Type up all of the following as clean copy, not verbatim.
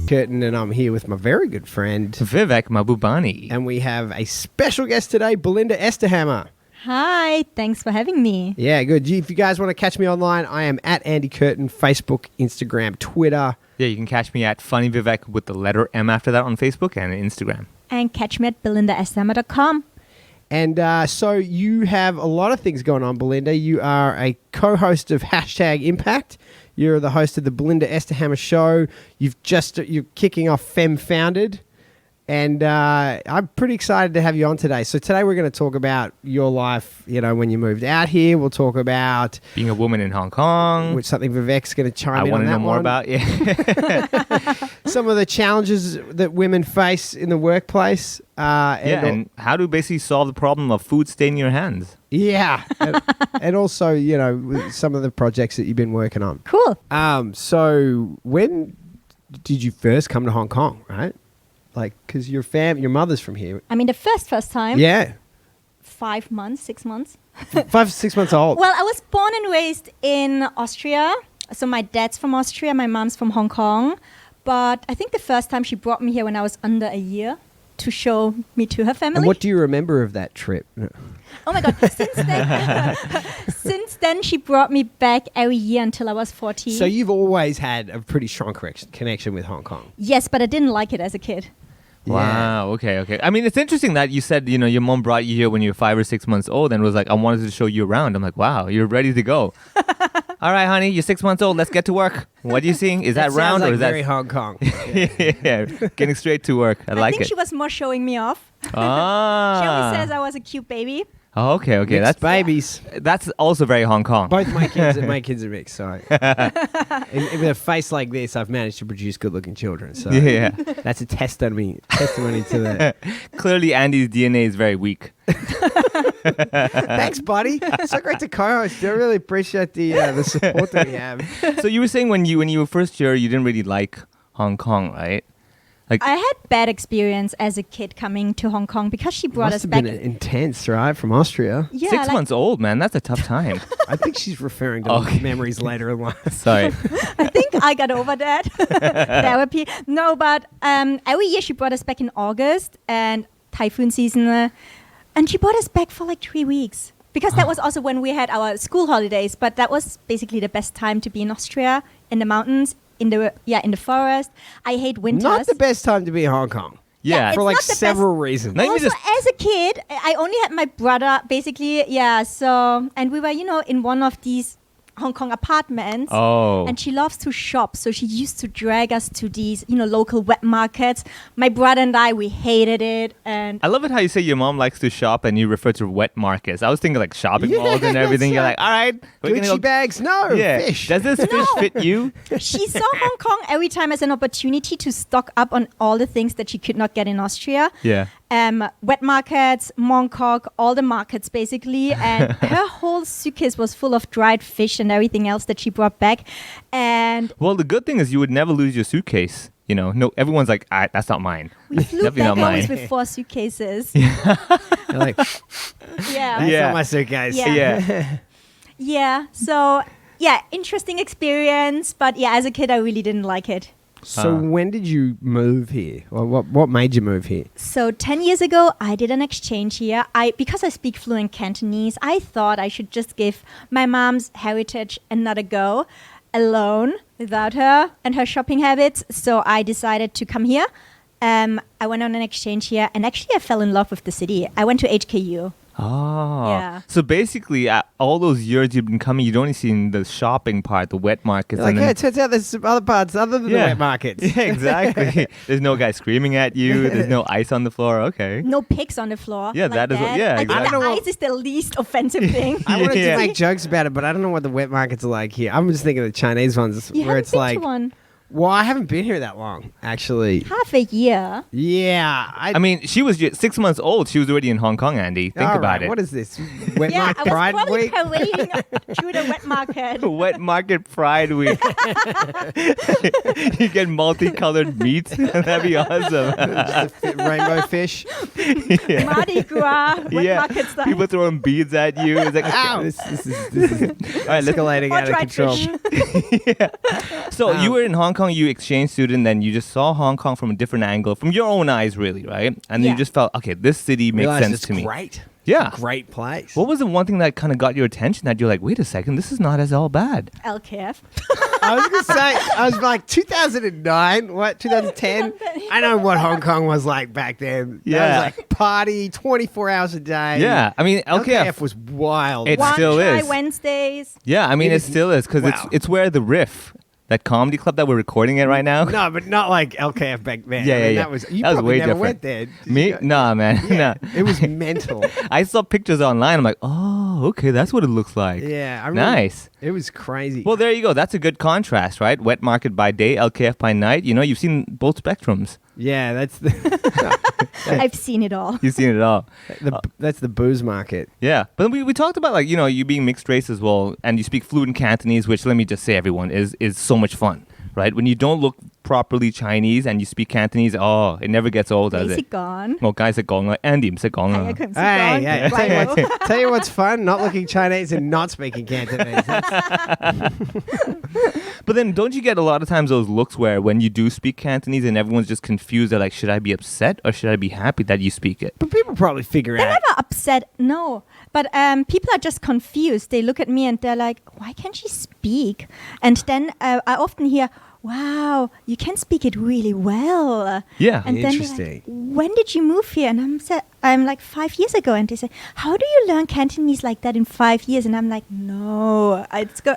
Curtin, and I'm here with my very good friend Vivek Mahbubani. and we have a special guest today, Belinda Esterhammer. Hi, thanks for having me. Yeah, good. If you guys want to catch me online, I am at Andy Curtin, Facebook, Instagram, Twitter. Yeah, you can catch me at Funny Vivek with the letter M after that on Facebook and Instagram. And catch me at belindaesterhammer.com. And so you have a lot of things going on, Belinda. You are a co-host of #Impact. You're the host of the Belinda Esterhammer Show. You're kicking off Fem Founded. And I'm pretty excited to have you on today. So today we're going to talk about your life, when you moved out here. We'll talk about being a woman in Hong Kong, which something Vivek's going to chime in on. I want to know more about. Yeah. Some of the challenges that women face in the workplace. And how to basically solve the problem of food staining your hands. Yeah. and also, some of the projects that you've been working on. Cool. So when did you first come to Hong Kong, right? Like, because your mother's from here. I mean, the first time. Yeah. 5 months, 6 months. 5, 6 months old. Well, I was born and raised in Austria. So my dad's from Austria, my mom's from Hong Kong. But I think the first time she brought me here when I was under a year to show me to her family. And what do you remember of that trip? Oh my God. Since then, she brought me back every year until I was 14. So you've always had a pretty strong connection with Hong Kong. Yes, but I didn't like it as a kid. Wow. Okay. I mean, it's interesting that you said, your mom brought you here when you were 5 or 6 months old and was like, I wanted to show you around. I'm like, wow, you're ready to go. All right, honey, you're 6 months old. Let's get to work. What are you seeing? Is that round like or is that very Hong Kong? yeah, getting straight to work. I like think it. she was more showing me off. Ah. She always says I was a cute baby. Oh, okay. Mixed babies. That's also very Hong Kong. Both my kids are mixed. So with a face like this, I've managed to produce good-looking children. So yeah, that's a testimony to that. Clearly, Andy's DNA is very weak. Thanks, buddy. So great to co-host. I really appreciate the support that we have. So you were saying when you were first here, you didn't really like Hong Kong, right? I had bad experience as a kid coming to Hong Kong because she brought us back. Must have been intense, right? From Austria. Yeah, 6 months old, man. That's a tough time. I think she's referring to memories later in life. Sorry. I think I got over that. Therapy. No, but every year she brought us back in August and typhoon season. And she brought us back for like 3 weeks. Because that was also when we had our school holidays. But that was basically the best time to be in Austria, in the mountains. In the forest. I hate winters. Not the best time to be in Hong Kong. Yeah. For like several reasons. Also, as a kid, I only had my brother, basically. Yeah, so, and we were, in one of these Hong Kong apartments. Oh. And she loves to shop. So she used to drag us to these, local wet markets. My brother and I, we hated it. And I love it how you say your mom likes to shop and you refer to wet markets. I was thinking like shopping malls and everything. You're like, all right. We're Gucci gonna go. bags? No. Yeah. Fish. Does this fish fit you? she saw Hong Kong every time as an opportunity to stock up on all the things that she could not get in Austria. Yeah. Wet markets, Mongkok, all the markets basically. And her whole suitcase was full of dried fish and everything else that she brought back. And well, the good thing is you would never lose your suitcase. No, everyone's like, that's not mine. we flew Definitely back not always mine. with 4 suitcases. You're like, that's Yeah. not my suitcase. Yeah. Yeah. So, interesting experience. But as a kid, I really didn't like it. So when did you move here? Or what made you move here? So 10 years ago, I did an exchange here. Because I speak fluent Cantonese, I thought I should just give my mom's heritage another go alone without her and her shopping habits. So I decided to come here. I went on an exchange here and actually I fell in love with the city. I went to HKU. Oh. Yeah. So basically, all those years you've been coming, you'd only seen the shopping part, the wet markets. Like, and then, it turns out there's some other parts other than the wet markets. Yeah, exactly. There's no guy screaming at you. There's no ice on the floor. Okay. No pigs on the floor. Yeah, like that is what- yeah, I think exactly. the ice is the least offensive thing. I wanted Yeah. to make jokes about it, but I don't know what the wet markets are like here. I'm just thinking of the Chinese ones You where haven't it's been like, to one. well, I haven't been here that long, actually. Half a year. Yeah. I mean, she was 6 months old. She was already in Hong Kong, Andy. Think All about right, it. What is this? Wet Yeah, Market I was Pride probably Week? parading through the wet market. Wet Market Pride Week. You get multicolored meat. That'd be awesome. Just a rainbow fish. Mardi Gras, wet market style. People throwing beads at you. It's like, ow. This is All right, let's escalating Or out of dried control. fish. So you were in Hong Kong Kong, you exchange student, then you just saw Hong Kong from a different angle, from your own eyes, really, right? And then you just felt, okay, this city makes Realized sense it's to me. Great. Yeah. Great place. What was the one thing that kind of got your attention that you're like, wait a second, this is not as all bad? LKF. I was going to say, I was like 2009, 2010? I know what Hong Kong was like back then. Yeah. That was like party 24 hours a day. Yeah. I mean, LKF was wild. It One still Try is. Wednesdays. Yeah, I mean, it still is because Wow. it's where the Riff, that comedy club that we're recording it right now. No, but not like LKF back then. Yeah, I mean, yeah. That was, you That was probably way never different. went there. Did Me? you? Nah, man. Yeah, Nah. it was mental. I saw pictures online. I'm like, oh, okay, that's what it looks like. Yeah. I remember, Nice. It was crazy. Well, there you go. That's a good contrast, right? Wet market by day, LKF by night. You know, you've seen both spectrums. yeah, that's the, I've seen it all. You've seen it all. that's the booze market. Yeah. But we talked about, like, you know, you being mixed race as well, and you speak fluent Cantonese, which, let me just say, everyone, is so much fun, right? When you don't look properly Chinese and you speak Cantonese, oh, it never gets old, does 你識 it? 講 我梗係識講啦，Andy 唔識講啦。係啊，佢唔識 Hey, 講 hey, Righto. tell you what's fun? Not looking Chinese and not speaking Cantonese. But then don't you get a lot of times those looks where when you do speak Cantonese and everyone's just confused, they're like, should I be upset or should I be happy that you speak it? But people probably figure They're out. never upset, no. But people are just confused. They look at me and they're like, why can't she speak? And then I often hear, wow, you can speak it really well. Yeah. And then they're Interesting. like, when did you move here? And I'm like 5 years ago. And they say, how do you learn Cantonese like that in 5 years? And I'm like, no,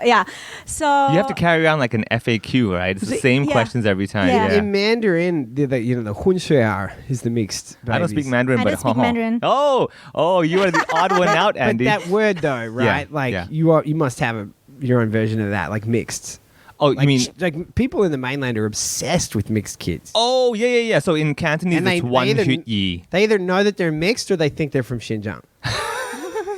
yeah. So You have to carry around like an FAQ, right? It's the same Yeah. questions every time. Yeah. Yeah. In Mandarin, the Hunshuar is the mixed babies. I don't speak Mandarin, I but don't speak Mandarin. Oh, you are the odd one out, But Andy. that word though, right? Like yeah. you must have your own version of that, like mixed. Oh, Like, you mean? like people in the mainland are obsessed with mixed kids. Oh, yeah. So in Cantonese, And it's one either, hut yi. they either know that they're mixed or they think they're from Xinjiang.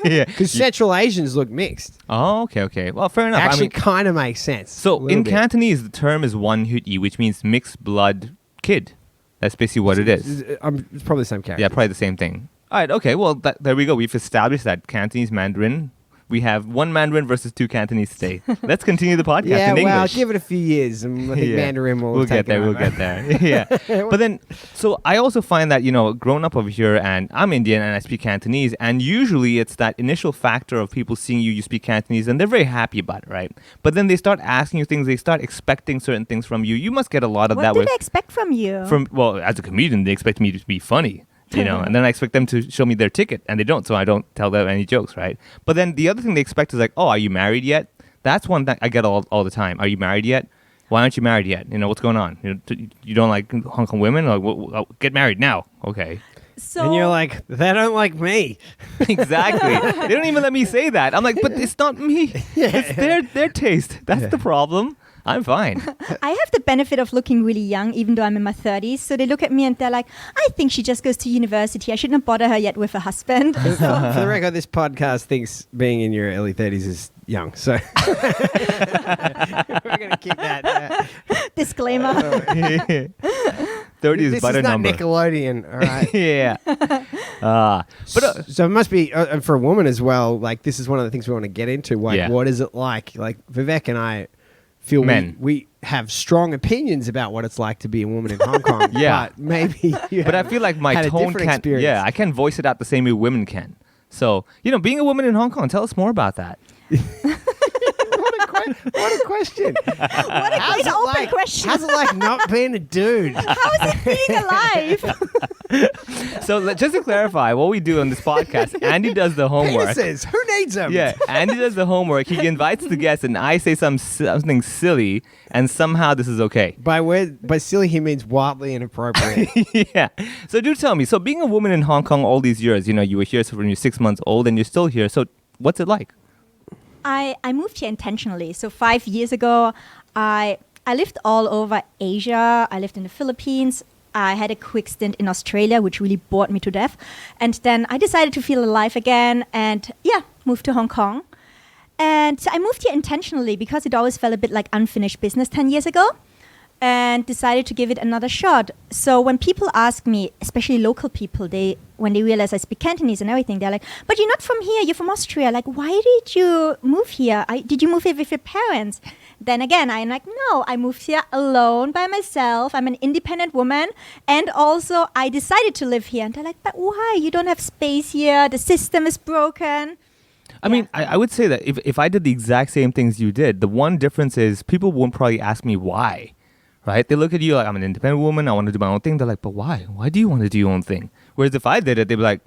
Yeah. Because Central Asians look mixed. Oh, okay. Well, fair enough. Actually, I mean, kind of makes sense. so a little in bit. Cantonese, the term is one hut yi, which means mixed blood kid. That's basically what it is. It's probably the same character. Yeah, probably the same thing. All right, okay. Well, there we go. We've established that Cantonese Mandarin. We have one Mandarin versus two Cantonese today. Let's continue the podcast Yeah, in English. well, give it a few years, and I think Yeah. Mandarin will. We'll take get there. it We'll over. get there. Yeah. But then, so I also find that, you know, growing up over here, and I'm Indian and I speak Cantonese, and usually it's that initial factor of people seeing you speak Cantonese, and they're very happy about it, right? But then they start asking you things, they start expecting certain things from you. You must get a lot of what that do with they expect from you? well, as a comedian, they expect me to be funny. You know, and then I expect them to show me their ticket, and they don't, so I don't tell them any jokes, right? But then the other thing they expect is like, oh, are you married yet? That's one that I get all the time. Are you married yet? Why aren't you married yet? You know, what's going on? You don't like Hong Kong women? Like, get married now. Okay. so And you're like, they don't like me. Exactly. They don't even let me say that. I'm like, but it's not me. It's their taste. That's the problem. I'm fine. I have the benefit of looking really young, even though I'm in my 30s. So they look at me and they're like, I think she just goes to university. I shouldn't bother her yet with a husband. For the record, this podcast thinks being in your early 30s is young, so we're gonna keep that. Disclaimer. 30 is This but is a not number. Nickelodeon, all right. Yeah. But So it must be for a woman as well. Like this is one of the things we want to get into. Like, Yeah. what is it like? Like Vivek and I feel Men. we have strong opinions about what it's like to be a woman in Hong Kong. Yeah. but maybe. You But I haven't feel like my had a tone different can't. experience. Yeah, I can voice it out the same way women can. So, you know, being a woman in Hong Kong, tell us more about that. What a question! What a great open question. How's it like not being a dude? How is it being alive? So, just to clarify, what we do on this podcast, Andy does the homework. Penises. Who needs them? Yeah, Andy does the homework. He invites the guests, and I say something silly, and somehow this is okay. By silly he means wildly inappropriate. Yeah. So do tell me. So being a woman in Hong Kong all these years, you know, you were here when you're 6 months old, and you're still here. So what's it like? I moved here intentionally. So 5 years ago, I lived all over Asia. I lived in the Philippines. I had a quick stint in Australia, which really bored me to death. And then I decided to feel alive again and, moved to Hong Kong. And so I moved here intentionally because it always felt a bit like unfinished business 10 years ago. and decided to give it another shot. So when people ask me, especially local people, when they realize I speak Cantonese and everything, they're like, but you're not from here, you're from Austria. Like, why did you move here? Did you move here with your parents? Then again, I'm like, no, I moved here alone by myself. I'm an independent woman. And also, I decided to live here. And they're like, but why? You don't have space here. The system is broken. I mean, I would say that if I did the exact same things you did, the one difference is people won't probably ask me why, right? They look at you like, I'm an independent woman, I want to do my own thing. They're like, but why? Why do you want to do your own thing? Whereas if I did it, they'd be like,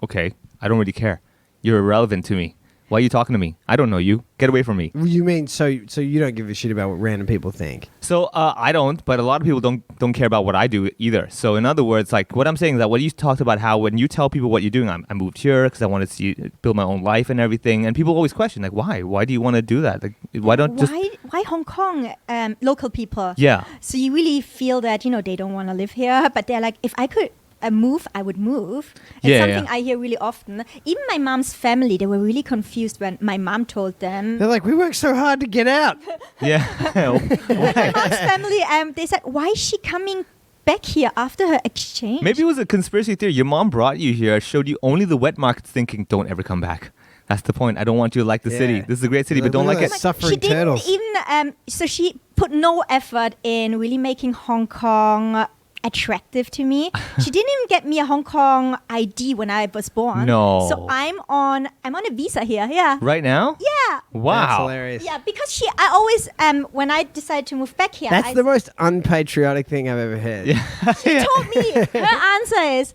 okay, I don't really care. You're irrelevant to me. Why are you talking to me? I don't know you. Get away from me. You mean so you don't give a shit about what random people think? So I don't, but a lot of people don't care about what I do either. So in other words, like what I'm saying is that what you talked about, how when you tell people what you're doing, I moved here because I wanted to build my own life and everything, and people always question like, why? Why do you want to do that? Like, why Hong Kong local people? Yeah. So you really feel that they don't want to live here, but they're like, if I could move, I would move. It's something I hear really often. Even my mom's family, they were really confused when my mom told them. They're like, we worked so hard to get out. Yeah. My mom's family, they said, why is she coming back here after her exchange? Maybe it was a conspiracy theory. Your mom brought you here, showed you only the wet markets, thinking, don't ever come back. That's the point. I don't want you to like the city. This is a great city, but don't like it. Suffering she didn't turtles. even, so she put no effort in really making Hong Kong attractive to me. She didn't even get me a Hong Kong ID when I was born. No. So I'm on a visa here. Yeah. Right now? Yeah. Wow. That's hilarious. Yeah, because I always when I decided to move back here, That's the most unpatriotic thing I've ever heard. Yeah. she told me her answer is,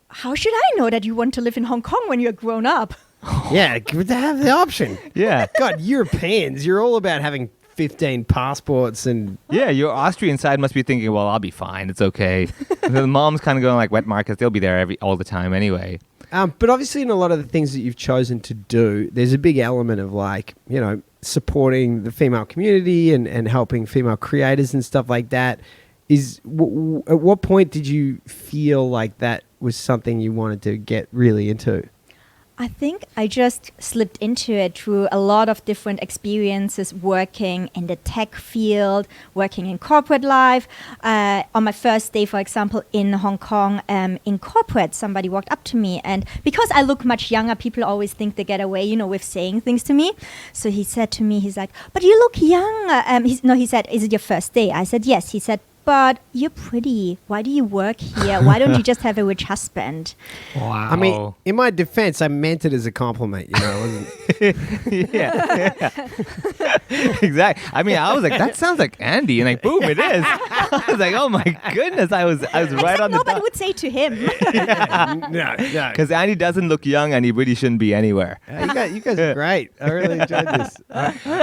how should I know that you want to live in Hong Kong when you're grown up? Yeah, they have the option. Yeah. God, Europeans, you're all about having 15 passports and... Yeah, your Austrian side must be thinking, well, I'll be fine. It's okay. The mom's kind of going like wet markets. They'll be there all the time anyway. But obviously in a lot of the things that you've chosen to do, there's a big element of supporting the female community and helping female creators and stuff like that. At what point did you feel like that was something you wanted to get really into? I think I just slipped into it through a lot of different experiences working in the tech field, working in corporate life. On my first day, for example, in Hong Kong, in corporate, somebody walked up to me. And because I look much younger, people always think they get away, with saying things to me. So he said to me, he's like, but you look young. He said, is it your first day? I said, yes. He said, but you're pretty. Why do you work here? Why don't you just have a rich husband? Wow. I mean, in my defense, I meant it as a compliment. It wasn't... yeah. Exactly. I mean, I was like, that sounds like Andy, and like, boom, it is. I was like, oh my goodness, I was right on the nobody dot. would say to him. No. Because Andy doesn't look young, and he really shouldn't be anywhere. You guys are great. I really enjoyed this.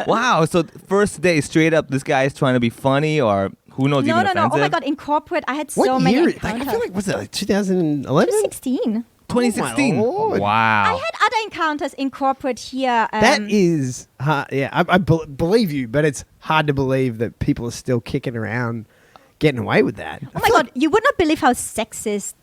Wow. So first day, straight up, this guy is trying to be funny, or who knows? No. Even offensive? Oh my God, in corporate, I had What so year? many I encounters. feel like, was it like 2011? 2016. 2016. Oh my Lord. Wow. I had other encounters in corporate here. That is hard. Yeah, I believe you, but it's hard to believe that people are still kicking around getting away with that. Oh my God, you would not believe how sexist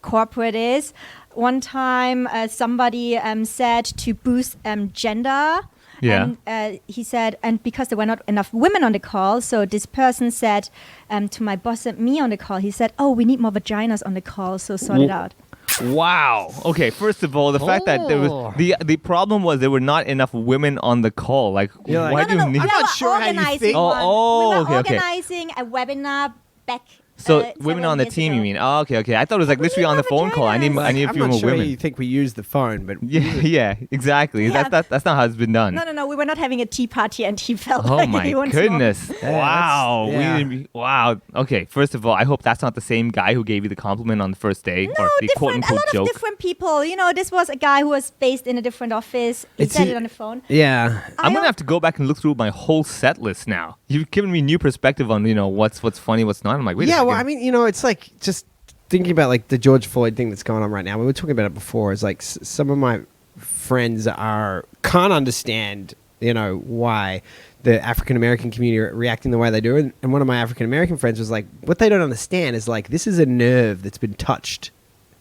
corporate is. One time, somebody said to boost gender. Yeah. And he said, and because there were not enough women on the call, so this person said to my boss and me on the call, he said, oh, we need more vaginas on the call, so sort it out. Wow. Okay. First of all, the fact that there was the problem was there were not enough women on the call. Like, You're like, why do you need? I'm not sure how you organizing think. one. Oh, we were okay, okay. organizing a webinar back. So women several on the years team, ago. you mean? Oh, okay. I thought it was like We literally on the have phone call. I need vaginas. a I'm few not more sure women. you think we use the phone, but Yeah, exactly. Yeah. That's not how it's been done. No. We were not having a tea party, and he felt Oh like my he wanted more. goodness! Yeah, Wow, that's- wow. Okay, first of all, I hope that's not the same guy who gave you the compliment on the first day, No, or the quote different. A unquote lot joke. of different people. This was a guy who was based in a different office. He It's said a- it on the phone. yeah. I'm gonna have to go back and look through my whole set list now. You've given me new perspective on what's funny, what's not. I'm like, wait. Yeah, a well, I second. mean, it's like just thinking about like the George Floyd thing that's going on right now. We were talking about it before. Is like some of my friends can't understand, why the African American community are reacting the way they do. And one of my African American friends was like, what they don't understand is like this is a nerve that's been touched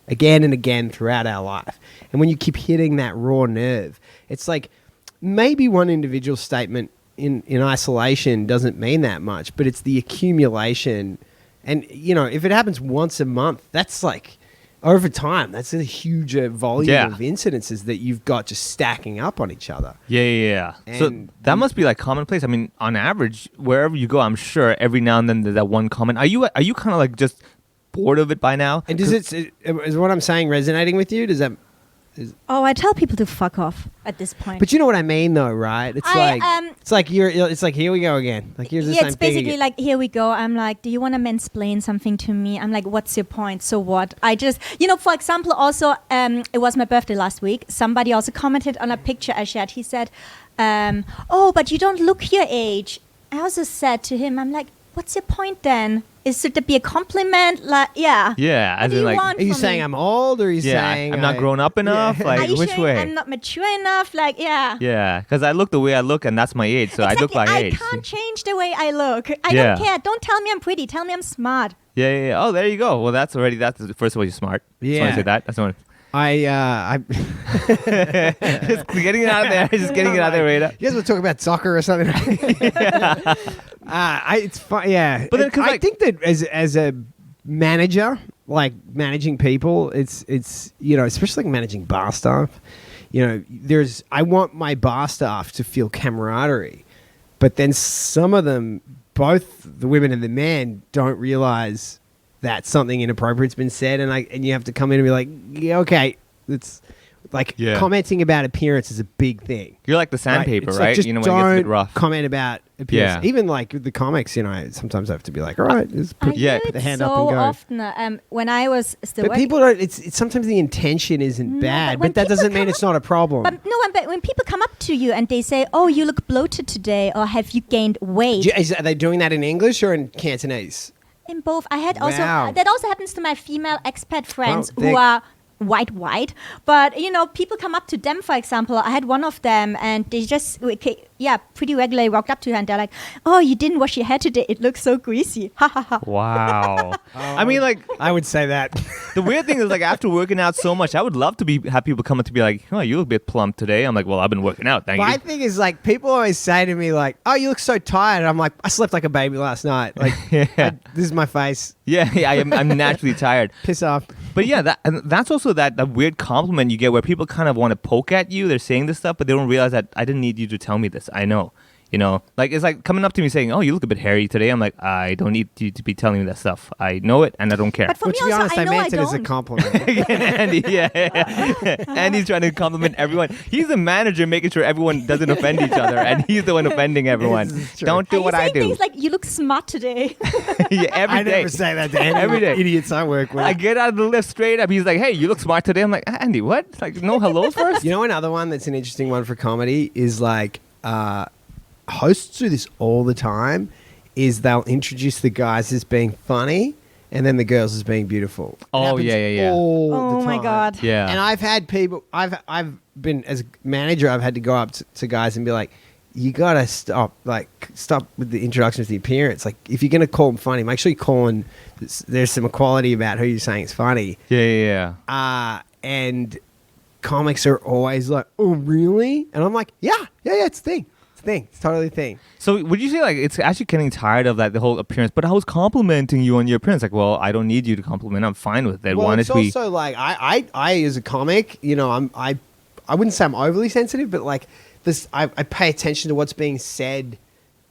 again and again throughout our life. And when you keep hitting that raw nerve, it's like maybe one individual statement in isolation doesn't mean that much, but it's the accumulation. And, if it happens once a month, that's like over time, that's a huge volume of incidences that you've got just stacking up on each other. Yeah. So And that must be like commonplace. I mean, on average, wherever you go, I'm sure every now and then there's that one comment. Are you kind of like just bored of it by now? And is what I'm saying resonating with you? Does that? Oh, I tell people to fuck off at this point. But you know what I mean, though, right? It's it's like here we go again. Like here's the same it's thing basically again. like, here we go. I'm like, do you want to mansplain something to me? I'm like, what's your point? So what? I just, for example, also, it was my birthday last week. Somebody also commented on a picture I shared. He said, oh, but you don't look your age. I also said to him, I'm like, what's your point then? Should it be a compliment? Like, yeah. Yeah, What as do in you like, want Are you from saying me? I'm old, or are you yeah, saying I'm not grown up enough? Yeah. Like, Are you which saying way? I'm not mature enough? Like, yeah. Yeah, because I look the way I look, and that's my age, so I look my I age. can't change the way I look. I Yeah. don't care. Don't tell me I'm pretty. Tell me I'm smart. Yeah. Oh, there you go. Well, that's the first of all, you're smart. Just want Yeah. to say that. That's one. I Just getting it out of there. Just getting it out of there, Rita. You guys want to talk about soccer or something? It's fun. Yeah, But then, 'cause, I like- think that as a manager, like managing people, it's especially like managing bar staff. I want my bar staff to feel camaraderie, but then some of them, both the women and the men, don't realize that something inappropriate's been said, and you have to come in and be like, yeah, okay, it's like commenting about appearance is a big thing. You're like the sandpaper, It's right? like, just When it gets a don't bit rough. comment about appearance. Yeah. Even like with the comics, sometimes I have to be like, all right, just I put, do Yeah. it put the hand so up and go. often. When I was still But working, people don't. It's sometimes the intention isn't No, bad, but when but that people doesn't mean come it's not a problem. but when people come up to you and they say, "Oh, you look bloated today," or "Have you gained weight?" Are they doing that in English or in Cantonese? In both, I had also Wow. that also happens to my female expat friends Well, who are white, but people come up to them. For example, I had one of them, and they just pretty regularly walked up to her and they're like, "Oh, you didn't wash your hair today. It looks so greasy." Ha ha ha. Wow. I mean, like, I would say that. the weird thing is, like, after working out so much, I would love to have people come up to be like, "Oh, you look a bit plump today." I'm like, "Well, I've been working out. Thank My you." thing is like people always say to me like, "Oh, you look so tired." I'm like, "I slept like a baby last night." Like, Yeah. this is my face. Yeah, I'm naturally tired. Piss off. But yeah, that's also that weird compliment you get where people kind of want to poke at you. They're saying this stuff, but they don't realize that I didn't need you to tell me this. I know. Like it's like coming up to me saying, "Oh, you look a bit hairy today." I'm like, I don't need you to be telling me that stuff. I know it, and I don't care. But for Well, me to be also, honest, I I know I meant it as a don't. compliment. Andy, Andy's trying to compliment everyone. He's the manager, making sure everyone doesn't offend each other, and he's the one offending everyone. This is true. Don't do Are you what I saying do. things like, "You look smart today"? Yeah, every I day. never say that to any Every day. idiots I work with. I get out of the lift straight up. He's like, "Hey, you look smart today." I'm like, "Andy, what? Like, no hellos first?" You know, another one that's an interesting one for comedy is like hosts do this all the time. Is they'll introduce the guys as being funny and then the girls as being beautiful. It Oh, happens yeah. all Oh the my time. God. Yeah. And I've had people. I've been as a manager. I've had to go up to guys and be like, "You gotta stop with the introduction to the appearance. Like, if you're gonna call them funny, make sure you call them. There's some equality about who you're saying is funny." Yeah. And comics are always like, "Oh, really?" And I'm like, "Yeah, it's a thing. It's a thing. It's totally a thing." So would you say like it's actually getting tired of that the whole appearance? But I was complimenting you on your appearance. Like, well, I don't need you to compliment. I'm fine with it. Well, Why it's don't we? also like I as a comic, I wouldn't say I'm overly sensitive, but like this, I pay attention to what's being said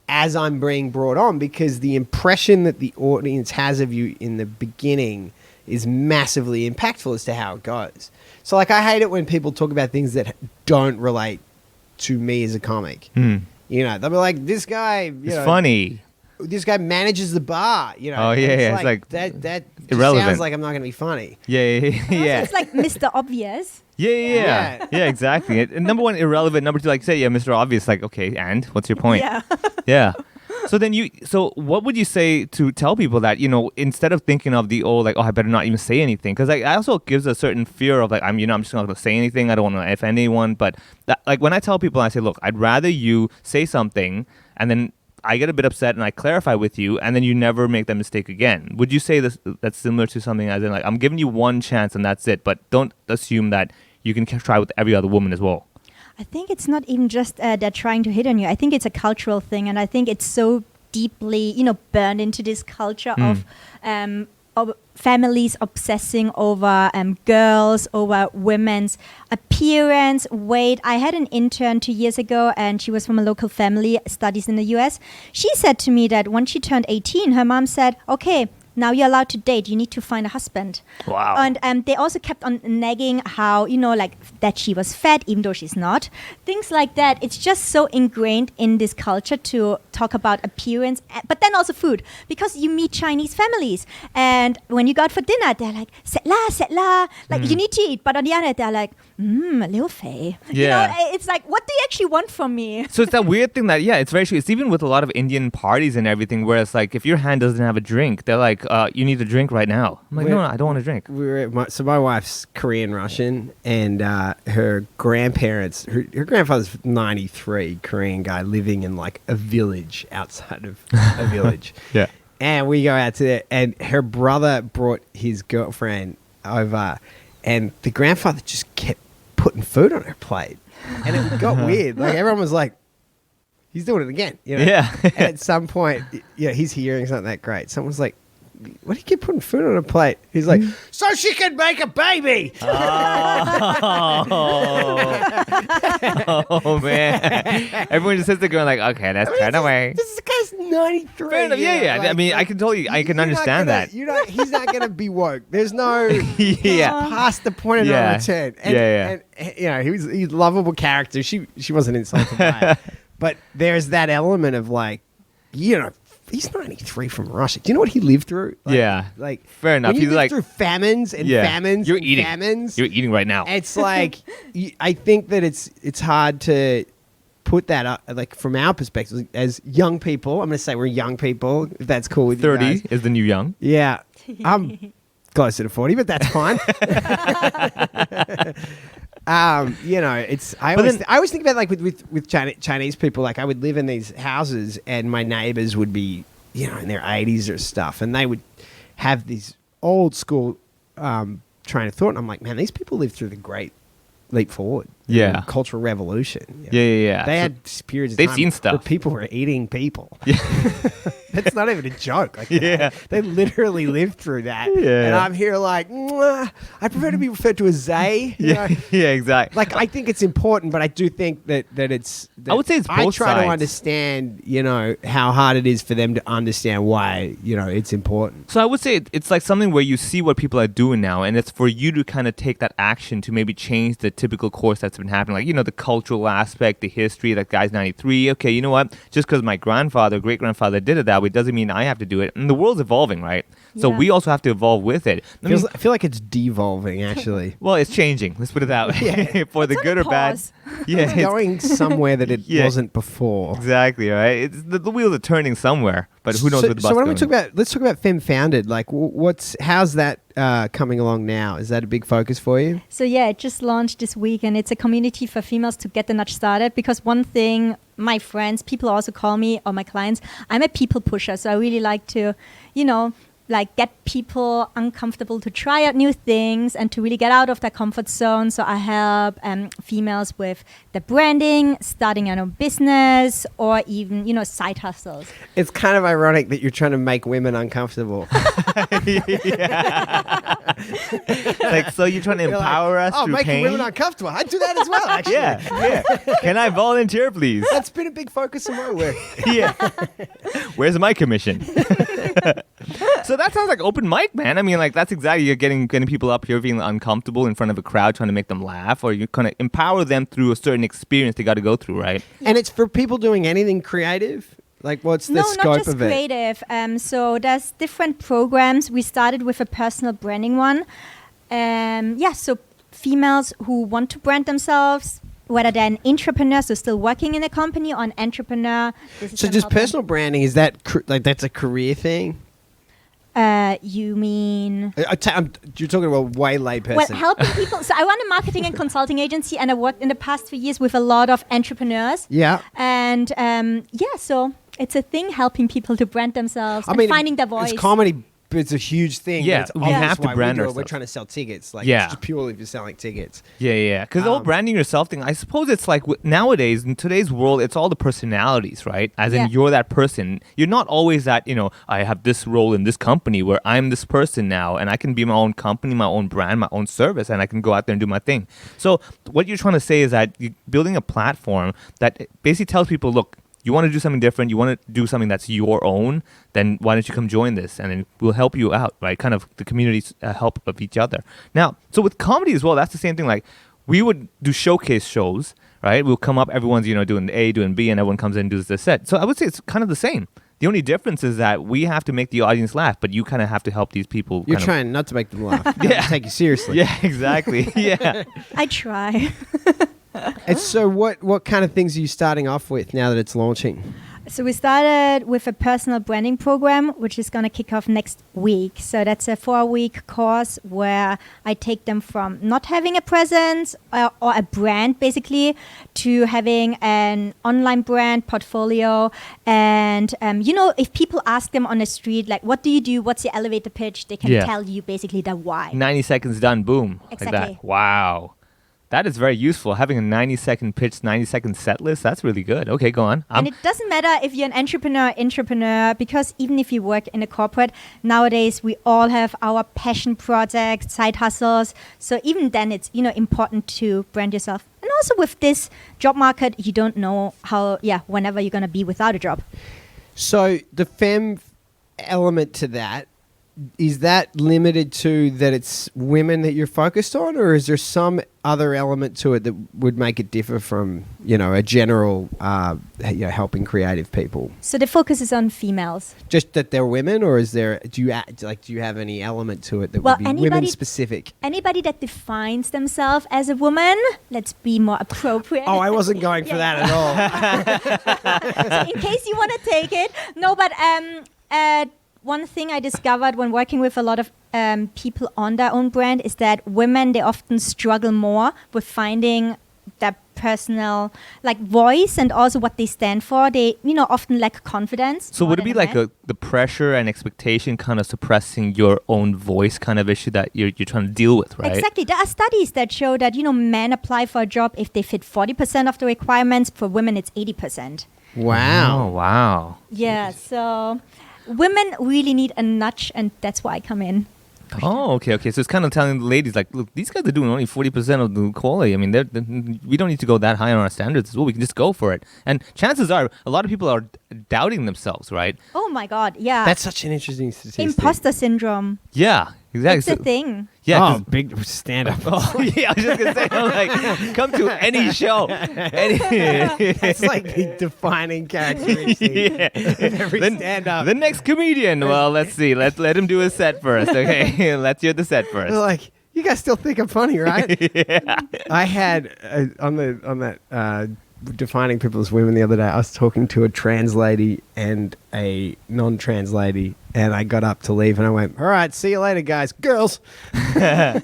as I'm being brought on, because the impression that the audience has of you in the beginning is massively impactful as to how it goes. So like I hate it when people talk about things that don't relate to me as a comic. They'll be like, "This guy, It's funny. This guy manages the bar." Oh, yeah, it's like that. Just irrelevant. sounds like I'm not going to be funny. Yeah. It's like Mr. Obvious. Yeah, exactly. And number one, irrelevant. Number two, like say, Mr. Obvious. Like, okay, and what's your point? Yeah. Yeah. So what would you say to tell people that, instead of thinking of the old, like, oh, I better not even say anything? Because like, it also gives a certain fear of like, I'm just not going to say anything. I don't want to offend anyone. But that, like when I tell people, I say, look, I'd rather you say something and then I get a bit upset and I clarify with you and then you never make that mistake again. Would you say that's similar to something as in like, I'm giving you one chance and that's it, but don't assume that you can try with every other woman as well? I think it's not even just they're trying to hit on you. I think it's a cultural thing, and I think it's so deeply, burned into this culture of families obsessing over girls, over women's appearance, weight. I had an intern 2 years ago, and she was from a local family, studies in the US. She said to me that when she turned 18, her mom said, okay, now you're allowed to date. You need to find a husband. Wow. And they also kept on nagging how, like that she was fat, even though she's not. Things like that. It's just so ingrained in this culture to talk about appearance, but then also food. Because you meet Chinese families. And when you go out for dinner, they're like, set la. Like, you need to eat. But on the other hand, they're like, liu fei. Yeah. It's like, what do you actually want from me? So it's that weird thing that, it's very true. It's even with a lot of Indian parties and everything, where it's like, if your hand doesn't have a drink, they're like, you need a drink right now. I'm like, no, I don't want a drink. My wife's Korean Russian, and her grandparents, her grandfather's 93, Korean guy living in like a village outside of a village. Yeah. And we go out to there, and her brother brought his girlfriend over, and the grandfather just kept putting food on her plate, and it got weird. Like everyone was like, he's doing it again. Yeah. And at some point, his hearing's not that great. Someone's like, why do you keep putting food on a plate? He's like, so she can make a baby. Oh man. Everyone just sits there going like, okay, let's turn away. This guy's 93. Fair enough. Yeah. I mean, I can understand that. He's not going to be woke. There's no Yeah. past the point of no return. And he's a lovable character. She wasn't insulted by it. But there's that element of like, he's 93 from Russia. Do you know what he lived through? Like fair enough. When He's you like through famines and famines. You're and eating. Famines. You're eating right now. It's like I think that it's hard to put that up, like from our perspective as young people. I'm going to say we're young people. If that's cool with 30 you guys. is the new young. Yeah, I'm closer to 40, but that's fine. I always think about like with Chinese people. Like I would live in these houses, and my neighbors would be in their 80s or stuff, and they would have these old school train of thought. And I'm like, man, these people lived through the Great Leap Forward, Cultural Revolution. Yeah. They had periods. They've of time seen stuff. where people were eating people. Yeah. That's not even a joke. Like, Yeah. They literally lived through that. Yeah. And I'm here like, I prefer to be referred to as they. Yeah, exactly. Like, I think it's important, but I do think that it's... I would say it's both I try sides. to understand, how hard it is for them to understand why, it's important. So I would say it's like something where you see what people are doing now, and it's for you to kind of take that action to maybe change the typical course that's been happening. Like, the cultural aspect, the history, that guy's 93. Okay, you know what? Just because my grandfather, great-grandfather did it that way doesn't mean I have to do it. And the world's evolving, right? So we also have to evolve with it. I feel like it's devolving, actually. Well, it's changing. Let's put it that way. For the good or bad. Pause. Yeah, It's going somewhere that it wasn't before. Exactly, right? It's the wheels are turning somewhere, but who knows where the bus So why don't we going. let's talk about Fem Founded. Like, how's that coming along now? Is that a big focus for you? So it just launched this week, and it's a community for females to get the nudge started. Because one thing, my friends, people also call me, or my clients, I'm a people pusher. So I really like to, like get people uncomfortable to try out new things and to really get out of their comfort zone. So I help females with the branding, starting a own business, or even, side hustles. It's kind of ironic that you're trying to make women uncomfortable. Like, so you're trying to empower us through making pain? women uncomfortable. I do that as well, actually. Yeah. Can I volunteer, please? That's been a big focus of my work. Yeah. Where's my commission? So that sounds like open mic, man. I mean, like that's exactly, you're getting people up here feeling uncomfortable in front of a crowd, trying to make them laugh, or you're kind of empower them through a certain experience they got to go through, right? And it's for people doing anything creative? Like, what's the scope not just of it? creative. So there's different programs. We started with a personal branding one. So females who want to brand themselves, whether they're an entrepreneur, so still working in a company, or an entrepreneur. So just personal branding, is that that's a career thing? You mean? You're talking about way layperson. Well, helping people. So I run a marketing and consulting agency, and I worked in the past 3 years with a lot of entrepreneurs. Yeah. And so it's a thing, helping people to brand themselves and finding their voice. Is comedy it's a huge thing. Yeah, It's we obvious have to why brand we do it. ourselves. We're trying to sell tickets. Like, Yeah. it's just purely if you're selling tickets. Yeah. Because the whole branding yourself thing, I suppose it's like nowadays, in today's world, it's all the personalities, right? As in, you're that person. You're not always that, I have this role in this company where I'm this person now, and I can be my own company, my own brand, my own service, and I can go out there and do my thing. So what you're trying to say is that you're building a platform that basically tells people, look, you want to do something different, you want to do something that's your own, then why don't you come join this, and then we'll help you out, right? Kind of the communities help of each other. Now, so with comedy as well, that's the same thing. Like, we would do showcase shows, right? We'll come up, everyone's, doing A, doing B, and everyone comes in and does this set. So I would say it's kind of the same. The only difference is that we have to make the audience laugh, but you kind of have to help these people. You're trying not to make them laugh. Yeah. Take you seriously. Yeah, exactly. Yeah. I try. And so what kind of things are you starting off with now that it's launching? So we started with a personal branding program, which is going to kick off next week. So that's a 4-week course where I take them from not having a presence or a brand, basically, to having an online brand portfolio. And, if people ask them on the street, like, what do you do? What's your elevator pitch? They can tell you basically the why. 90 seconds done, boom. Exactly. Like that. Wow. That is very useful. Having a 90-second pitch, 90-second set list, that's really good. Okay, go on. And it doesn't matter if you're an entrepreneur, because even if you work in a corporate, nowadays we all have our passion projects, side hustles. So even then it's, important to brand yourself. And also with this job market, you don't know whenever you're going to be without a job. So the femme element to that, is that limited to that it's women that you're focused on, or is there some other element to it that would make it differ from, a general, helping creative people? So the focus is on females. Just that they're women, or is there? Do you have any element to it that would be women specific? Anybody that defines themselves as a woman, let's be more appropriate. Oh, I wasn't going for that at all. So in case you want to take it, no, but one thing I discovered when working with a lot of people on their own brand is that women, they often struggle more with finding their personal voice and also what they stand for. They, often lack confidence. So would it be like the pressure and expectation kind of suppressing your own voice kind of issue that you're trying to deal with, right? Exactly. There are studies that show that, men apply for a job if they fit 40% of the requirements. For women, it's 80%. Wow. Oh, wow. Yeah, so women really need a nudge, and that's why I come in. Oh, okay. So it's kind of telling the ladies, like, look, these guys are doing only 40% of the quality. I mean, we don't need to go that high on our standards as well. We can just go for it. And chances are, a lot of people are doubting themselves, right? Oh my God, yeah. That's such an interesting statistic. Imposter syndrom. Yeah, exactly. It's a thing. Yeah. Big stand-up. Oh, yeah, I was just going to say, I'm like, come to any show. That's like the defining characteristic of every stand-up. The next comedian. Well, let's see. Let him do his set first, okay? Let's hear the set first. They're like, you guys still think I'm funny, right? Yeah. I had on that defining people as women the other day, I was talking to a trans lady and a non-trans lady, and I got up to leave and I went, all right, see you later, guys. Girls. And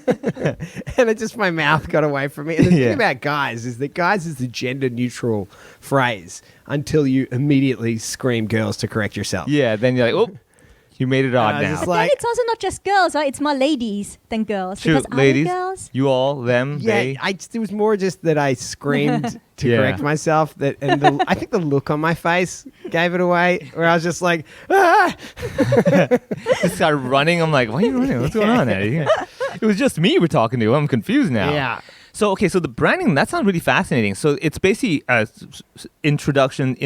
my mouth got away from me. And the thing about guys is the gender neutral phrase until you immediately scream girls to correct yourself. Yeah, then you're like, oh, you made it odd now. But then it's also not just girls, right? It's more ladies than girls. True, because ladies, girls? you all, them, they. It was more just that I screamed to correct myself. I think the look on my face gave it away, where I was just like, ah! Just started running. I'm like, why are you running? What's going on there? It was just me we're talking to. I'm confused now. Yeah. So, okay, so the branding, that sounds really fascinating. So it's basically a introduction,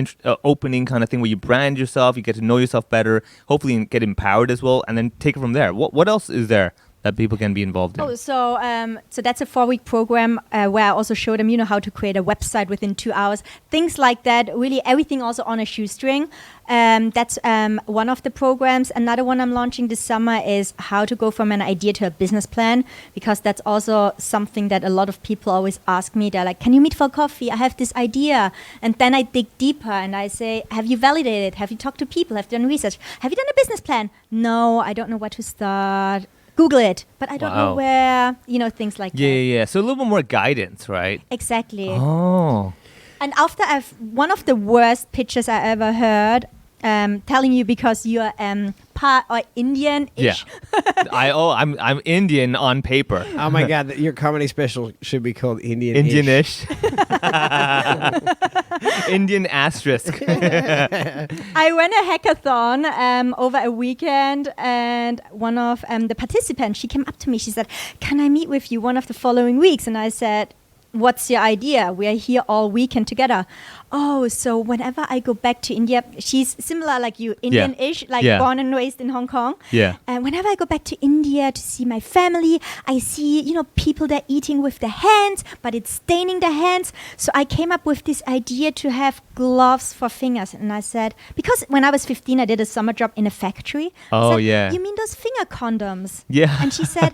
opening kind of thing where you brand yourself, you get to know yourself better, hopefully get empowered as well, and then take it from there. What else is there that people can be involved in? So that's a 4-week program where I also show them, how to create a website within 2 hours. Things like that, really everything also on a shoestring. That's one of the programs. Another one I'm launching this summer is how to go from an idea to a business plan, because that's also something that a lot of people always ask me. They're like, can you meet for coffee? I have this idea. And then I dig deeper and I say, have you validated? Have you talked to people? Have you done research? Have you done a business plan? No, I don't know where to start. Google it, but I don't know where, things like that. Yeah. So a little bit more guidance, right? Exactly. Oh. And after one of the worst pitches I ever heard, telling you because you're part or Indian-ish. I'm Indian on paper. Oh my God, your comedy special should be called Indian. Indian-ish. Indian asterisk. I ran a hackathon over a weekend, and one of the participants, she came up to me. She said, "Can I meet with you one of the following weeks?" And I said, "What's your idea? We are here all weekend together." "Oh, so whenever I go back to India," she's similar like you, Indian-ish, like born and raised in Hong Kong. Yeah. And whenever I go back to India to see my family, I see, people that eating with their hands, but it's staining their hands. So I came up with this idea to have gloves for fingers. And I said, because when I was 15, I did a summer job in a factory. Oh, I said, yeah. "You mean those finger condoms?" Yeah. And she said,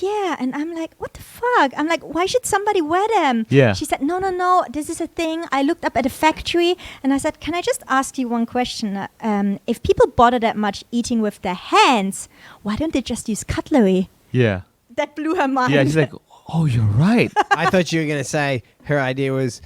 "Yeah." And I'm like, "What the fuck?" I'm like, "Why should somebody wear them?" Yeah. She said, no, this is a thing. I looked up at a factory and I said, "Can I just ask you one question? If people bother that much eating with their hands, why don't they just use cutlery?" Yeah. That blew her mind. Yeah, she's like, "Oh, you're right." I thought you were going to say her idea was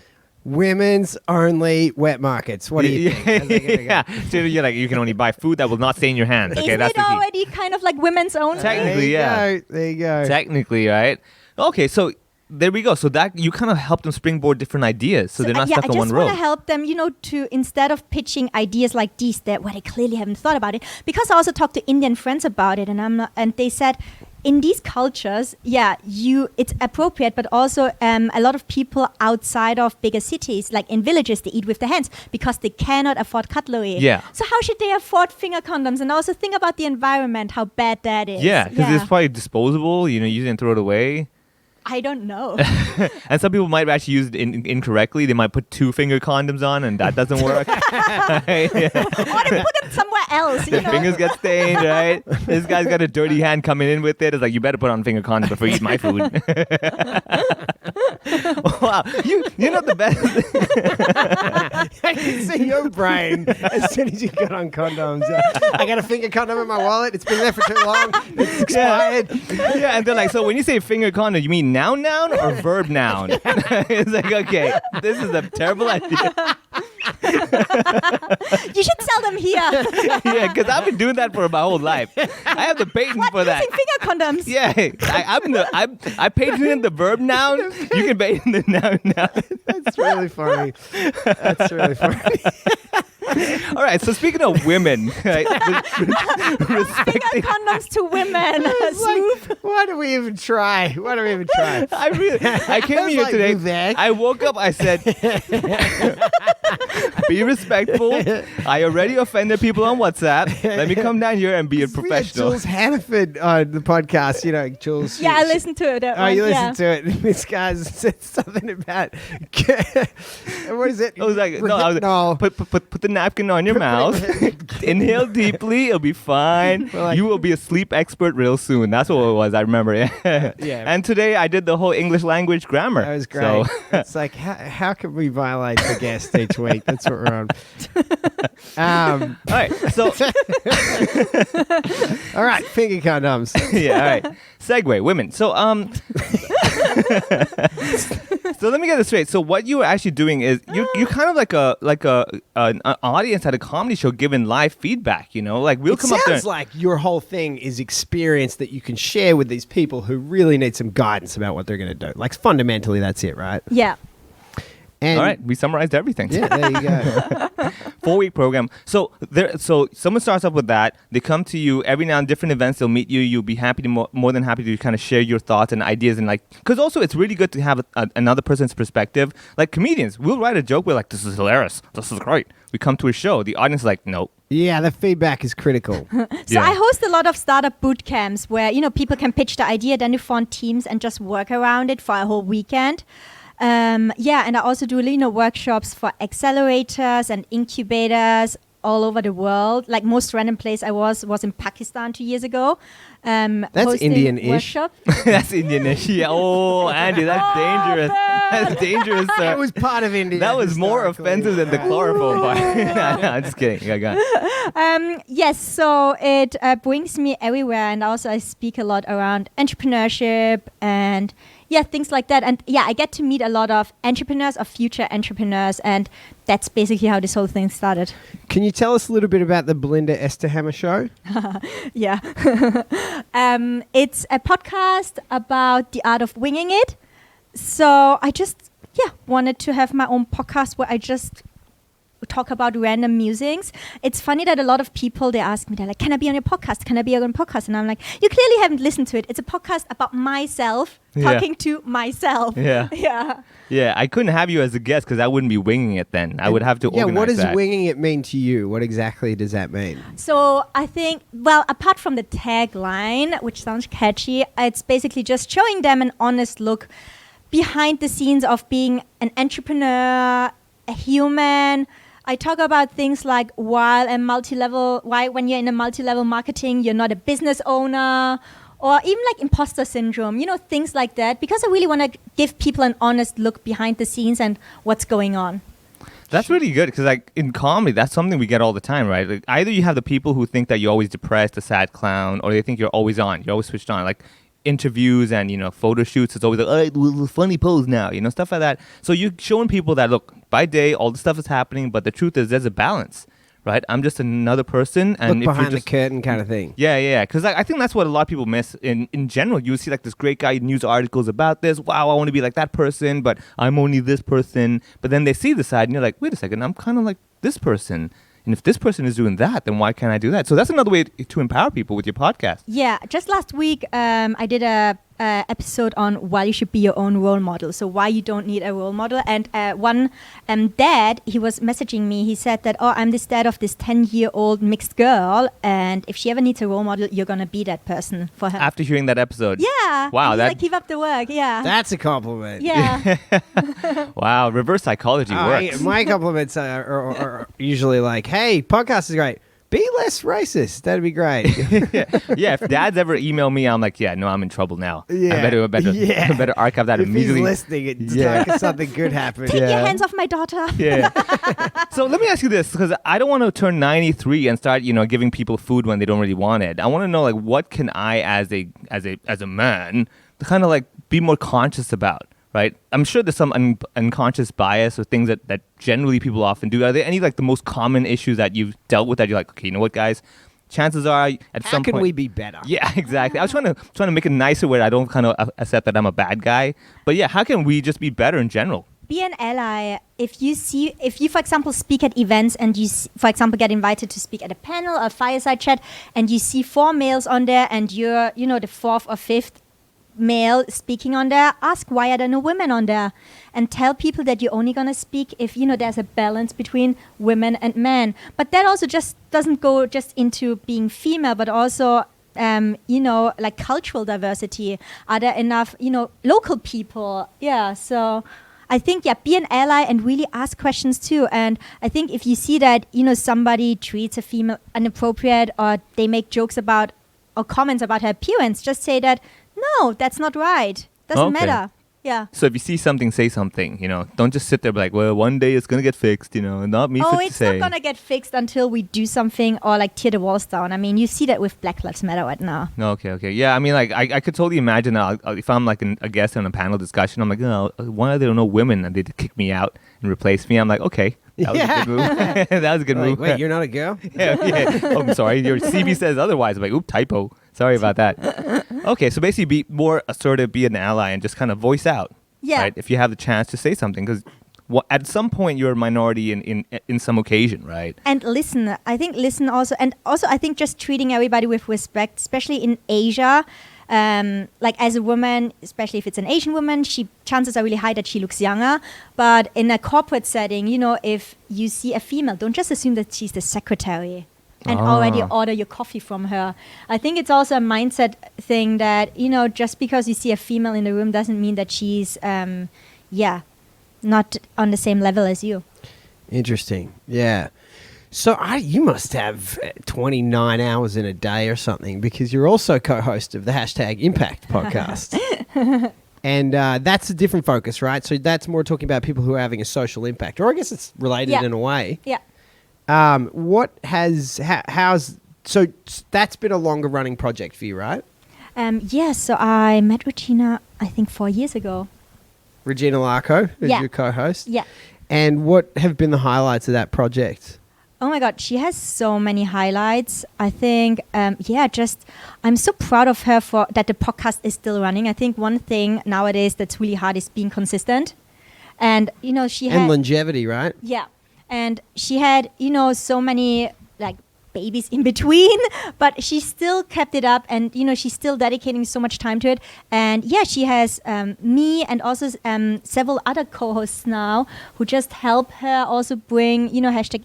women's only wet markets. What do you think? How's that gonna go? Yeah. So you're like, you can only buy food that will not stain your hands. Okay, Isn't that's it the key. already kind of like women's own? Technically, yeah. There you go. Technically, right? Okay, so there we go. So that you kind of help them springboard different ideas, so they're not stuck on one I just road. want to help them, to instead of pitching ideas like these where they clearly haven't thought about it. Because I also talked to Indian friends about it, and they said, in these cultures, it's appropriate, but also a lot of people outside of bigger cities, like in villages, they eat with their hands because they cannot afford cutlery. Yeah. So how should they afford finger condoms? And also think about the environment, how bad that is. Yeah, because it's probably disposable. You can throw it away. I don't know. And some people might actually use it incorrectly. They might put 2-finger condoms on, and that doesn't work. Right? Yeah. Or they put it somewhere else. The fingers get stained, right? This guy's got a dirty hand coming in with it. It's like, you better put on finger condoms before you eat my food. Wow. You know the best. I can see your brain as soon as you got on condoms. I got a finger condom in my wallet. It's been there for too long. It's expired. Yeah, and they're like, so when you say finger condom, you mean noun or verb noun? It's like, okay, this is a terrible idea. You should sell them here. Yeah, because I've been doing that for my whole life. I have the patent for that. Using finger condoms. Yeah, I patented the verb noun. You can patent the noun. That's really funny. That's really funny. All right, so speaking of women, right, Finger condoms to women. It's Smooth. like, why do we even try? I came It's here like today. Vivek. I woke up. I said, "Be respectful." I already offended people on WhatsApp. Let me come down here and be a professional. Jules Hannaford on the podcast. Jules. Yeah, I listened to it. Oh, you listened to it. This guy said something about what is it? I was like, no. Put the napkin on your mouth. Inhale deeply. It'll be fine. Well, You will be a sleep expert real soon. That's what it was. I remember. Yeah. And today I did the whole English language grammar. That was great. So. It's like, how can we violate the guest each week? That's what we're on. All right. So. All right. Finger condoms. Yeah. All right. Segue. Women. So So let me get this straight. So what you were actually doing is you're kind of like an audience at a comedy show giving live feedback. Like we'll come up there. It sounds like your whole thing is experience that you can share with these people who really need some guidance about what they're going to do. Like fundamentally, that's it, right? Yeah. And All right, we summarized everything. Yeah, there you go. 4-week program. So someone starts up with that. They come to you every now and different events. They'll meet you. You'll be happy to more than happy to kind of share your thoughts and ideas and because also it's really good to have another person's perspective. Like comedians, we'll write a joke. We're like, this is hilarious. This is great. We come to a show. The audience is like, nope. Yeah, the feedback is critical. So I host a lot of startup boot camps where people can pitch the idea, then you form teams and just work around it for a whole weekend. And I also do workshops for accelerators and incubators all over the world. Like most random place I was in Pakistan 2 years ago. That's hosting Indian-ish. workshop. That's Indianish. Yeah. Oh, Andy, that's dangerous. That's dangerous, sir. That was part of India. That was more historically. offensive than the chloroform part. No, I'm just kidding. Yeah, go on. Yes, so it brings me everywhere, and also I speak a lot around entrepreneurship and things like that. And I get to meet a lot of entrepreneurs, of future entrepreneurs, and that's basically how this whole thing started. Can you tell us a little bit about the Belinda Esterhammer show? Yeah. It's a podcast about the art of winging it. So I just, wanted to have my own podcast where I just talk about random musings. It's funny that a lot of people, they ask me, they're like, can I be on your podcast? Can I be on your podcast? And I'm like, you clearly haven't listened to it. It's a podcast about myself talking to myself. Yeah. Yeah. Yeah, I couldn't have you as a guest because I wouldn't be winging it then. I would have to organize what does that. winging it mean to you? What exactly does that mean? So I think, well, apart from the tagline, which sounds catchy, it's basically just showing them an honest look behind the scenes of being an entrepreneur, a human. I talk about things like why when you're in a multi-level marketing, you're not a business owner, or even like imposter syndrome, things like that, because I really want to give people an honest look behind the scenes and what's going on. That's really good because, like, in comedy, that's something we get all the time, right? Like, either you have the people who think that you're always depressed, a sad clown, or they think you're always on, you're always switched on. Like, interviews and, photo shoots, it's always like, oh, funny pose now, stuff like that. So you're showing people that, look, by day, all the stuff is happening, but the truth is there's a balance, right? I'm just another person. And Look if behind you're the curtain kind of thing. Yeah. Because I think that's what a lot of people miss in general. You see like this great guy news articles about this. Wow, I want to be like that person, but I'm only this person. But then they see the side and you're like, wait a second, I'm kind of like this person. And if this person is doing that, then why can't I do that? So that's another way to empower people with your podcast. Yeah, just last week I did a episode on why you should be your own role model. So why you don't need a role model. And one dad, he was messaging me. He said that, I'm this dad of this 10-year-old mixed girl. And if she ever needs a role model, you're going to be that person for her. After hearing that episode. Yeah. Wow. That like, keep up the work. Yeah. That's a compliment. Yeah. Wow. Reverse psychology works. My compliments are usually like, hey, podcast is great. Be less racist. That'd be great. Yeah, if dads ever email me, I'm like, I'm in trouble now. Yeah. I better archive that if immediately. he's listening, it's like something good happened. Take your hands off my daughter. Yeah. So let me ask you this, because I don't want to turn 93 and start, giving people food when they don't really want it. I want to know, like, what can I, as a man, kind of like be more conscious about? Right? I'm sure there's some unconscious bias or things that generally people often do. Are there any like the most common issues that you've dealt with that you're like, okay, you know what, guys? Chances are at some point... How can we be better? Yeah, exactly. I was trying to make it nicer where I don't kind of accept that I'm a bad guy. But yeah, how can we just be better in general? Be an ally. If you, for example, speak at events and you, for example, get invited to speak at a panel or a fireside chat and you see 4 males on there and you're, the 4th or 5th male speaking on there, ask why are there no women on there, and tell people that you're only going to speak if there's a balance between women and men. But that also just doesn't go just into being female, but also like cultural diversity. Are there enough local people? Yeah, so I think be an ally and really ask questions too. And I think if you see that somebody treats a female inappropriate or they make jokes about or comments about her appearance, just say that no, that's not right. Doesn't matter. Yeah. So if you see something, say something. Don't just sit there like, well, one day it's gonna get fixed. Not me. Oh, it's not gonna get fixed until we do something or like tear the walls down. I mean, you see that with Black Lives Matter right now. Okay. Yeah, I mean, like I could totally imagine if I'm like a guest on a panel discussion, I'm like, why are there no women? And they kick me out and replace me. I'm like, okay. That was a good move. That was a good move. Wait, you're not a girl? Yeah. Oh, I'm sorry. Your CV says otherwise. I'm like, oop, typo. Sorry about that. Okay, so basically be more assertive, be an ally, and just kind of voice out. Yeah. Right? If you have the chance to say something. Because at some point, you're a minority in some occasion, right? And listen. I think listen also. And also, I think just treating everybody with respect, especially in Asia. Like as a woman, especially if it's an Asian woman, chances are really high that she looks younger. But in a corporate setting, if you see a female, don't just assume that she's the secretary and already order your coffee from her. I think it's also a mindset thing that, just because you see a female in the room doesn't mean that she's, not on the same level as you. Interesting. Yeah. So you must have 29 hours in a day or something, because you're also co-host of the #Impact podcast. And that's a different focus, right? So that's more talking about people who are having a social impact, or I guess it's related in a way. Yeah. So that's been a longer running project for you, right? So I met Regina, I think 4 years ago. Regina Larco is Yeah. your co-host. Yeah. And what have been the highlights of that project? Oh my God, she has so many highlights. I think, I'm so proud of her for that the podcast is still running. I think one thing nowadays that's really hard is being consistent. And, she had... And longevity, right? Yeah. And she had, so many like babies in between, but she still kept it up, and she's still dedicating so much time to it. And she has me and also several other co-hosts now who just help her also bring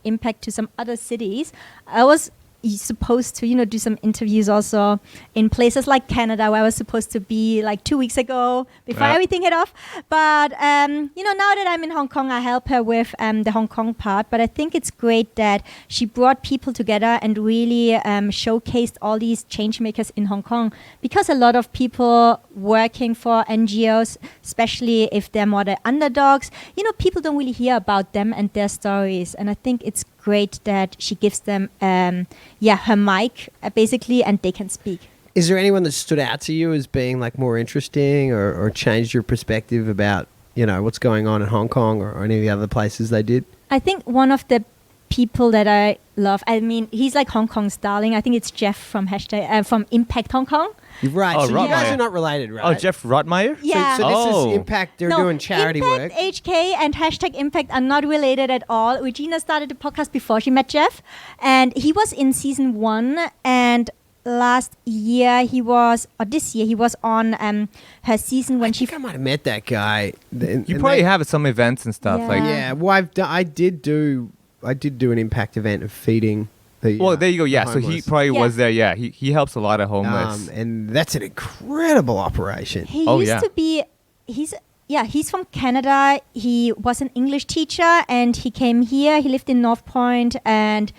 #Impact to some other cities. I was supposed to do some interviews also in places like Canada, where I was supposed to be like 2 weeks ago before everything hit off. But now that I'm in Hong Kong, I help her with the Hong Kong part. But I think it's great that she brought people together and really showcased all these change makers in Hong Kong, because a lot of people working for NGOs, especially if they're more the underdogs, people don't really hear about them and their stories. And I think it's great that she gives them her mic basically, and they can speak. Is there anyone that stood out to you as being like more interesting or changed your perspective about what's going on in Hong Kong or any of the other places they did? I think one of the people that I love, I mean, he's like Hong Kong's darling. I think it's Jeff from from Impact Hong Kong. Right, Oh, so you guys Rottmeier. are not related, right? Oh, Jeff Rottmeier? Yeah. So this Oh. is Impact, they're doing charity work. Impact HK and #Impact are not related at all. Regina started the podcast before she met Jeff, and he was in season 1, and this year he was on her season when I think I might have met that guy. You probably have at some events and stuff. Yeah. Like, Yeah, well, I did do an Impact event of feeding the. well, there you go. the Yeah, so he homeless. probably Yeah. was there. Yeah, he helps a lot of homeless. And that's an incredible operation. He Oh, used yeah. to be, he's from Canada. He was an English teacher, and he came here. He lived in North Point and,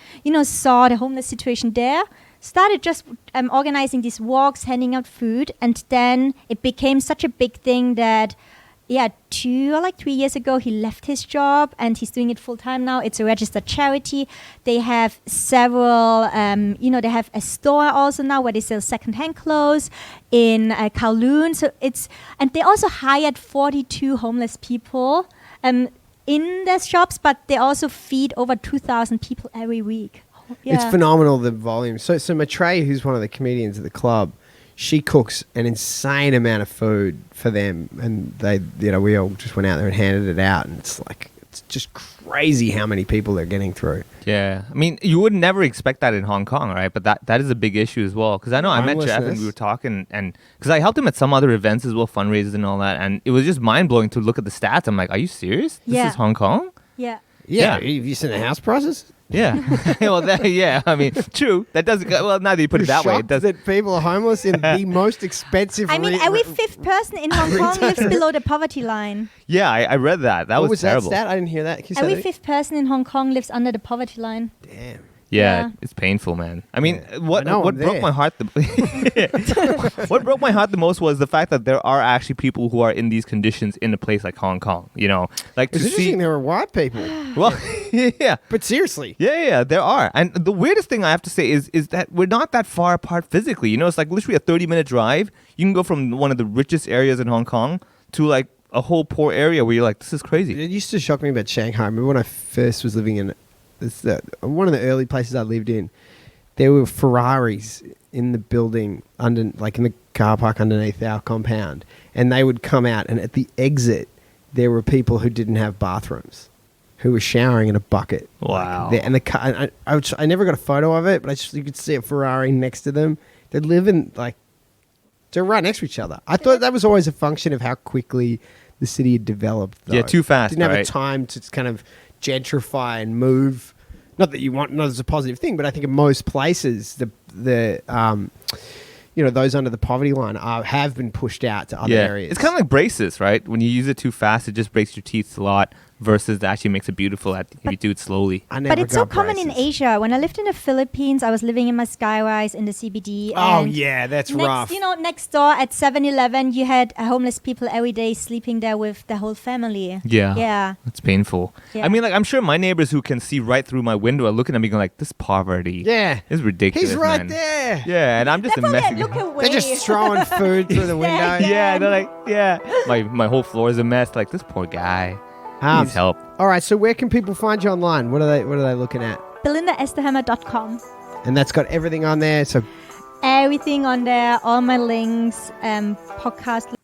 saw the homeless situation there. Started just organizing these walks, handing out food. And then it became such a big thing that, 2 or 3 years ago, he left his job and he's doing it full time now. It's a registered charity. They have several, they have a store also now where they sell secondhand clothes in Kowloon. And they also hired 42 homeless people in their shops, but they also feed over 2,000 people every week. Yeah. It's phenomenal, the volume. So Maitreya, who's one of the comedians at the club, she cooks an insane amount of food for them, and they, we all just went out there and handed it out, and it's just crazy how many people they're getting through. Yeah, I mean, you would never expect that in Hong Kong, right? But that is a big issue as well. Because I know I met Jeff and Homelessness. we were talking, and because I helped him at some other events as well, fundraisers and all that, and it was just mind blowing to look at the stats. I'm like, are you serious? This Yeah. is Hong Kong? Yeah. Yeah, Yeah. have you seen the house prices? Yeah. I mean, true. That doesn't. Well, now that you put it that way, it Shocked does. that people are homeless in the most expensive. I mean, every fifth person in Hong Kong lives below the poverty line. Yeah, I read that. That What was terrible. that stat? I didn't hear that. Can you say Every that? fifth person in Hong Kong lives under the poverty line. Damn. Yeah, Yeah. it's painful, man. I mean, Yeah. what I know, what I'm broke there. my heart what broke my heart the most was the fact that there are actually people who are in these conditions in a place like Hong Kong. Like to It's interesting see. there were white people. Well, yeah. But seriously. Yeah, there are. And the weirdest thing I have to say is that we're not that far apart physically. It's like literally a 30-minute drive. You can go from one of the richest areas in Hong Kong to like a whole poor area where you're like, this is crazy. It used to shock me about Shanghai. I remember when I first was living in one of the early places I lived in, there were Ferraris in the building in the car park underneath our compound, and they would come out, and at the exit there were people who didn't have bathrooms, who were showering in a bucket. Wow. And the car, and I never got a photo of it, but you could see a Ferrari next to them. They live in they're right next to each other. I thought that was always a function of how quickly the city had developed. Yeah, though. too fast, Didn't have right? a time to kind of gentrify and move. Not that you want, not as a positive thing, but I think in most places, those under the poverty line have been pushed out to other areas. It's kind of like braces, right? When you use it too fast, it just breaks your teeth a lot. versus that actually makes it beautiful if you do it slowly. I never But it's so got common in braces. Asia. When I lived in the Philippines, I was living in my skyrise in the CBD. Oh and yeah, that's next, rough. next door at 7-Eleven, you had homeless people every day sleeping there with the whole family. Yeah. Yeah. It's painful. Yeah. I mean, like, I'm sure my neighbors who can see right through my window are looking at me going like, this poverty Yeah. is ridiculous, He's right man. there. Yeah, and I'm just They're a probably mess. look away. They're just throwing food through the window. Yeah. Yeah, they're like, yeah. My whole floor is a mess. Like, this poor guy needs help. All right, so where can people find you online? What are they looking at? BelindaEsterhammer.com. And that's got everything on there. So Everything on there, all my links, podcast